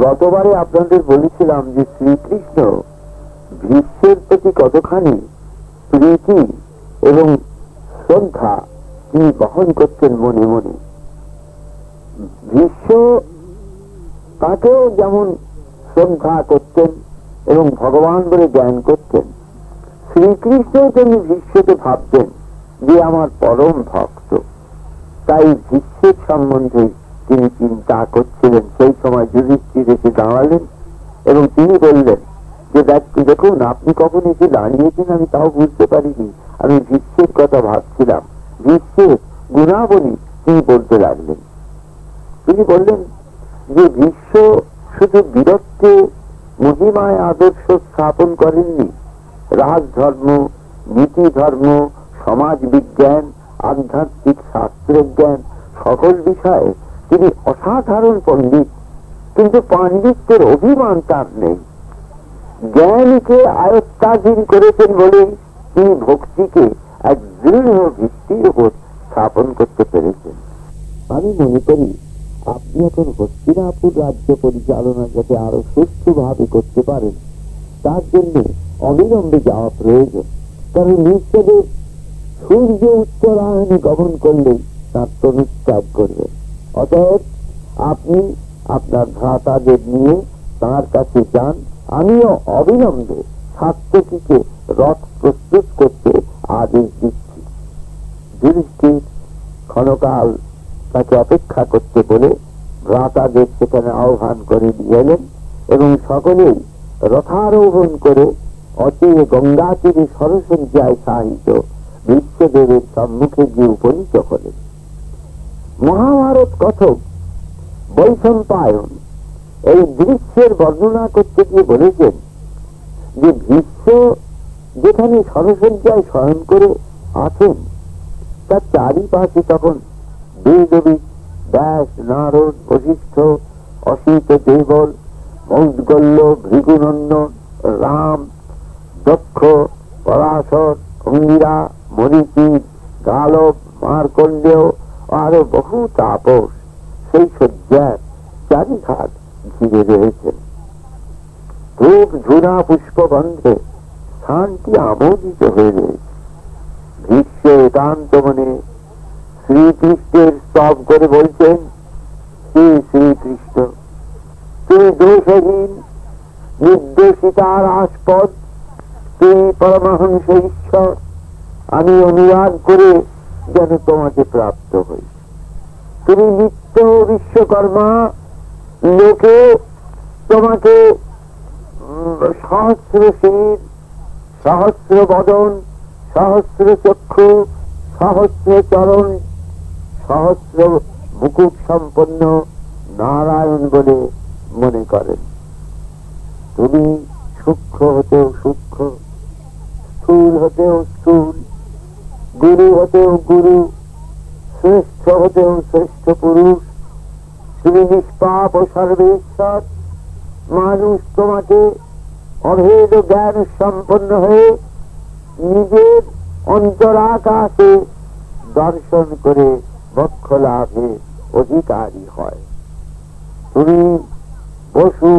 গতবারে আপনাদের বলেছিলাম যে শ্রীকৃষ্ণ ভীষ্মের প্রতি কতখানি প্রীতি এবং শ্রদ্ধা তিনি বহন করতেন মনে মনে। ভীষ্ম তাকেও যেমন শ্রদ্ধা করতেন এবং ভগবান বলে জ্ঞান করতেন, শ্রীকৃষ্ণ তিনি ভীষ্মকে ভাবতেন যে আমার পরম ভক্ত। তাই ভীষ্মের সম্বন্ধে তিনি চিন্তা করছিলেন। সেই সময় যুধিষ্ঠির এসে দাঁড়ালেন এবং তিনি বললেন যে দেখুন, আপনি কখন এসে দাঁড়িয়েছেন আমি তাও বুঝতে পারিনি, আমি ভীষ্মের কথা ভাবছিলাম। ভীষ্মের গুণাবলী তিনি বলতে লাগলেন। তিনি বললেন যে ভীষ্ম শুধু বীরত্বে মহিমায় আদর্শ স্থাপন করেননি, রাজধর্ম, নীতি ধর্ম, সমাজ বিজ্ঞান, আধ্যাত্মিক শাস্ত্রজ্ঞান সকল বিষয়ে তিনি অসাধারণ পণ্ডিত, কিন্তু পাণ্ডিত্যের অভিমান তার নেই। জ্ঞানকে আয়ত্তাধীন করেছেন বলেই তিনি ভক্তিকে এক দৃঢ় ভিত্তির উপর স্থাপন করতে পেরেছেন। আমি মনে করি আপনি এখন হস্তিনাপুর রাজ্য পরিচালনা যাতে আরো সুষ্ঠুভাবে করতে পারেন তার জন্য অবিলম্বে যাওয়া প্রয়োজন। কারণ নিশ্চয়ই সূর্য উত্তরায়ণে গমন করলেই তার তনুত্যাগ করবেন। অতএব আপনি আপনার ভ্রাতাদের নিয়ে তাঁর কাছে যান। আমিও অবিলম্বে সাত্যকীকে রথ প্রস্তুত করতে আদেশ দিচ্ছি। যুধিষ্ঠির ক্ষণকাল তাকে অপেক্ষা করতে বলে ভ্রাতাদের সেখানে আহ্বান করে নিয়ে এলেন এবং সকলেই রথারোহণ করে অচিরে গঙ্গা তীরে সরসজ্জায় সাহিত্য বিশ্বদেবের সম্মুখে গিয়ে উপনীত হলেন। মহাভারত কথক বৈশম্পায়ন এই দৃশ্যের বর্ণনা করতে গিয়ে বলেছেন যে ভীষ্ম যেখানে সরসজ্জায় শয়ন করে আছেন তার চারিপাশে তখন বেদবিদ, ব্যাস, নারদ, বশিষ্ঠ, অসিত দেবল, মৌদ্গল্য, ভৃগুনন্দন, রাম, দক্ষ, পরাশর, অঙ্গিরা, মরিচি, গালব, মার্কণ্ডেয় আরো বহু তাপস সেই শয্যার চারিঘাট ঘিরে রয়েছেন। ধূপ ঝুনা পুষ্পগন্ধে স্থানটি আমোদিত হয়ে রয়েছে। ভীষ্ম একান্ত মনে শ্রীকৃষ্ণের স্তব করে বলছেন, শ্রী শ্রীকৃষ্ণ তুই দোষহীন, নির্দোষিতার আস্পদ, তুই পরমহংস ঈশ্বর। আমি অনুরাগ করে যেন তোমাকে প্রাপ্ত হই। তুমি নিত্য বিশ্বকর্মা, লোকে তোমাকে সহস্র শির, সহস্র বদন, সহস্র চক্ষু, সহস্র চরণ, সহস্র মুকুট সম্পন্ন নারায়ণ বলে মনে করেন। তুমি সূক্ষ্ম হতেও সূক্ষ্ম, স্থূল হতেও স্থূল, গুরু হতেও গুরু, শ্রেষ্ঠ হতেও শ্রেষ্ঠ পুরুষ, তুমি নিষ্পাপ ও সর্বেশ্বর। মানুষ তোমাকে অভেদ জ্ঞান সম্পন্ন হয়ে নিজের অন্তরাকাশে দর্শন করে মোক্ষ লাভে অধিকারী হয়। তুমি বসু,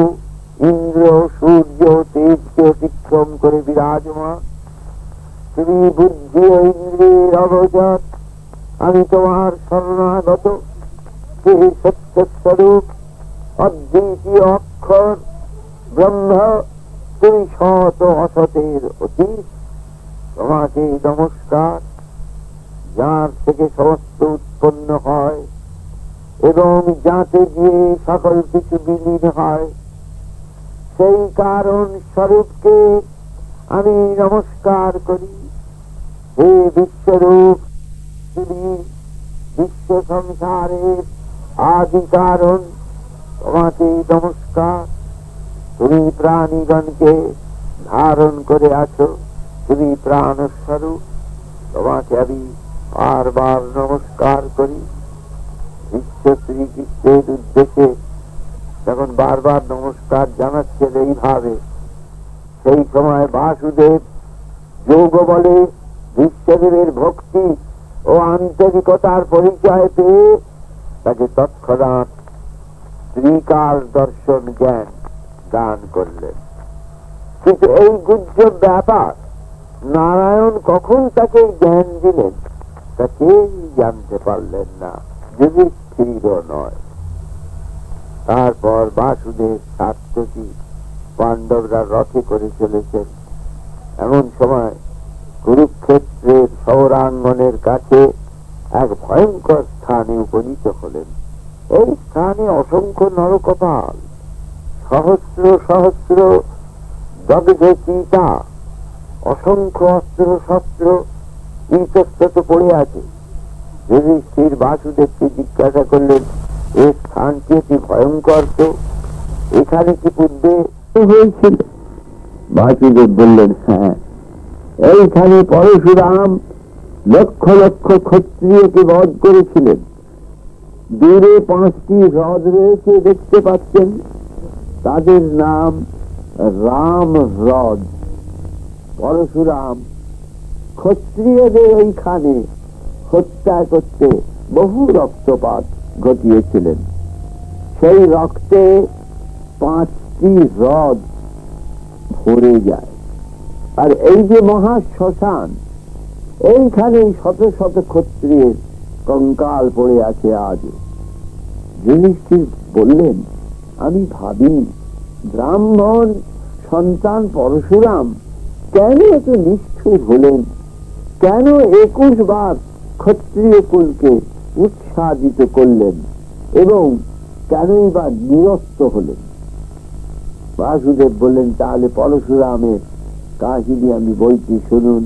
ইন্দ্র, সূর্য, তেজকে অতিক্রম করে বিরাজমান। তুমি বুদ্ধি ও ইন্দ্রিয়ের অবজাত। আমি তোমার শরণাগত, তুমি সত্যস্বরূপ, অদ্বিতীয় অক্ষর ব্রহ্ম, তুমি সৎ ও অসতের অতীত। তোমাকে নমস্কার। যার থেকে সমস্ত উৎপন্ন হয় এবং যাতে গিয়ে সকল কিছু বিলীন হয়, সেই কারণ স্বরূপকে আমি নমস্কার করি। হে বিশ্বরূপ, তুমি বিশ্ব সংসারের আদি কারণ, তোমাকে নমস্কার। তুমি প্রাণীগণকে ধারণ করে আছো, তুমি প্রাণস্বরূপ, তোমাকে আমি বারবার নমস্কার করি। বিশ্ব শ্রীকৃষ্ণের উদ্দেশ্যে যখন বারবার নমস্কার জানাচ্ছেন এইভাবে, সেই সময় বাসুদেব যোগ বলে বিশ্বদেবের ভক্তি ও আন্তরিকতার পরিচয় পেয়ে তাকে তৎক্ষণাৎ ত্রিকাল দর্শন জ্ঞান দান করলেন। কিন্তু এই গুজ্জব ব্যাপার নারায়ণ কখন তাকে জ্ঞান দিলেন তা কেউ জানতে পারলেন না, যুধিষ্ঠিরও নয়। তারপর বাসুদেব সাত্যকী পাণ্ডবরা রথে করে চলেছেন। এমন সময় কুরুক্ষেত্রের সৌরাঙ্গনের কাছে এক ভয়ঙ্কর স্থানে উপনীত হলেন। এই স্থানে অসংখ্য নরকপাল, সহস্র সহস্র দগ্ধ চিতা, অসংখ্য অস্ত্র শস্ত্র ইতস্তত পড়ে আছে। যুধিষ্ঠির বাসুদেবকে জিজ্ঞাসা করলেন, এই স্থানটি অতি ভয়ঙ্কর, তো এখানে কি পূর্বে হয়েছিল? বাসুদেব বললেন, হ্যাঁ, এইখানে পরশুরাম লক্ষ লক্ষ ক্ষত্রিয়কে বধ করেছিলেন। দূরে 5টি হ্রদ রয়েছে, দেখতে পাচ্ছেন, তাদের নাম রাম হ্রদ। পরশুরাম ক্ষত্রিয়দের এইখানে হত্যা করতে বহু রক্তপাত ঘটিয়েছিলেন। সেই রক্তে 5টি হ্রদ ভরে যায়। আর এই যে মহা শ্মশান, এইখানে শত শত ক্ষত্রিয়ের কঙ্কাল পড়ে আছে আজ। যুধিষ্ঠির বললেন, আমি ভাবি ব্রাহ্মণ সন্তান পরশুরাম কেন এত নিষ্ঠুর হলেন, কেন 21 বার ক্ষত্রিয় কুলকে উৎসাহিত করলেন এবং কেনই বা নিরস্ত হলেন। বাসুদেব বললেন, তাহলে পরশুরামের কাহিনী আমি বলছি, শুনুন।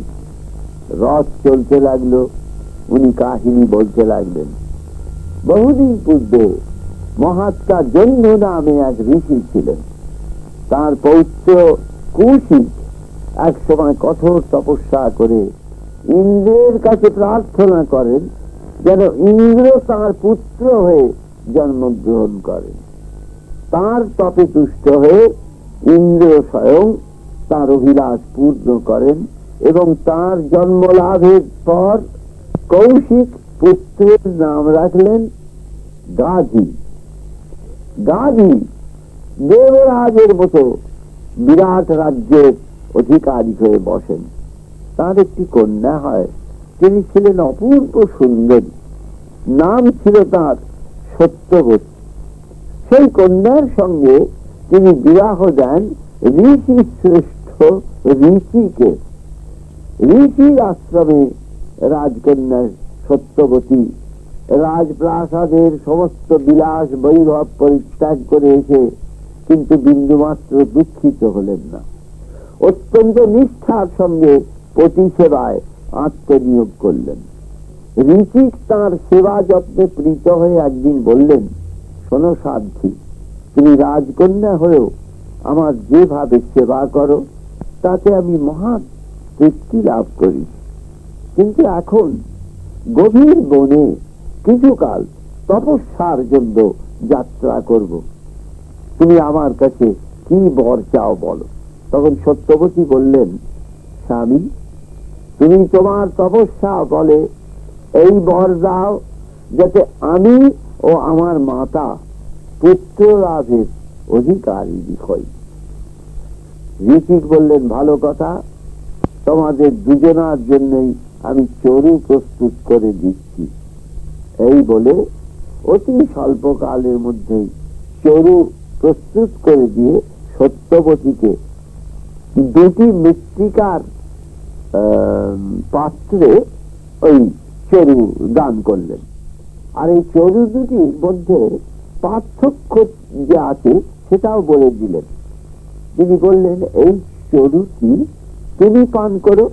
রথ চলতে লাগলো, উনি কাহিনী বলতে লাগলেন। বহুদিন পূর্বে মহাত্মা জন্ম নামে এক ঋষি ছিলেন। তার পৌত্র কৌশিক এক সময় কঠোর তপস্যা করে ইন্দ্রের কাছে প্রার্থনা করেন যেন ইন্দ্র তার পুত্র হয়ে জন্মগ্রহণ করেন। তার তপে তুষ্ট হয়ে ইন্দ্র স্বয়ং তার অভিলাষ পূর্ণ করেন এবং তার জন্ম লাভের পর কৌশিক পুত্রের নাম রাখলেন গাধী। গাধী দেবরাজের মতো বিরাট রাজ্যের অধিকারী হয়ে বসেন। তার একটি কন্যা হয়, তিনি ছিলেন অপূর্ব সুন্দরী। নাম ছিল তার সত্যবতী। সেই কন্যার সঙ্গে তিনি বিবাহ দেন ঋষি শ্রেষ্ঠ ঋষিকে। ঋষির আশ্রমে রাজকন্যা সত্যবতী রাজপ্রাসাদের সমস্ত বিলাস বৈভব পরিত্যাগ করে এসে কিন্তু বিন্দুমাত্র দুঃখিত হলেন না। অত্যন্ত নিষ্ঠার সঙ্গে পতি সেবায় আত্মনিয়োগ করলেন। ঋষি তাঁর সেবা যত্নে প্রীত হয়ে একদিন বললেন, শোনো সাধ্বী, তুমি রাজকন্যা হয়েও আমার যেভাবে সেবা করো তাতে আমি মহান তৃপ্তি লাভ করি, কিন্তু এখন গভীর বনে কিছুকাল তপস্যার জন্য যাত্রা করব। তুমি আমার কাছে কি বর চাও বলো। তখন সত্যবতী বললেন, স্বামী, তুমি তোমার তপস্যা বলে এই বর দাও যাতে আমি ও আমার মাতা পুত্র লাভের অধিকারী হই। ঋষিক বললেন, ভালো কথা, তোমাদের দুজনার জন্যই আমি চরু প্রস্তুত করে দিচ্ছি। এই বলে অতি স্বল্পকালের মধ্যেই চরু প্রস্তুত করে দিয়ে সত্যবতীকে 2টি মৃত্তিকার পাত্রে ওই চরু দান করলেন। আর এই চরু দুটির মধ্যে পার্থক্য যে আছে সেটাও বলে দিলেন। তিনি বললেন, এই চরুটি তুমি পান করো,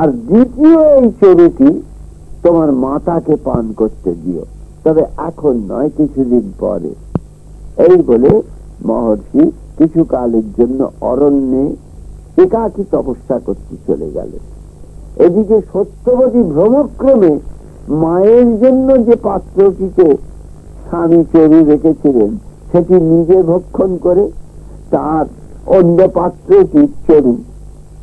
আর দ্বিতীয় এই চরুটি তোমার মাতাকে পান করতে দিও, তবে এখন নয়, কিছুদিন পরে। এই বলে মহর্ষি কিছু কালের জন্য অরণ্যে একাকী তপস্যা করতে চলে গেলেন। এদিকে সত্যবতী ভ্রমক্রমে মায়ের জন্য যে পাত্রটিতে স্বামী চরু রেখেছিলেন সেটি নিজে ভক্ষণ করে তার অন্য পাত্রটি চরু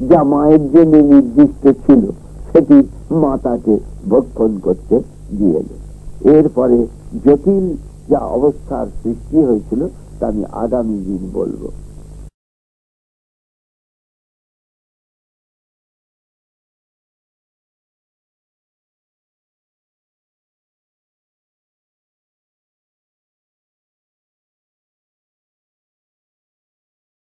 যা মায়ের জন্য নির্দিষ্ট ছিল সেটি মাতাকে ভক্ষণ করতে দিলেন। এরপরে জটিল যা অবস্থার সৃষ্টি হয়েছিল তা আমি আগামী দিন বলবো।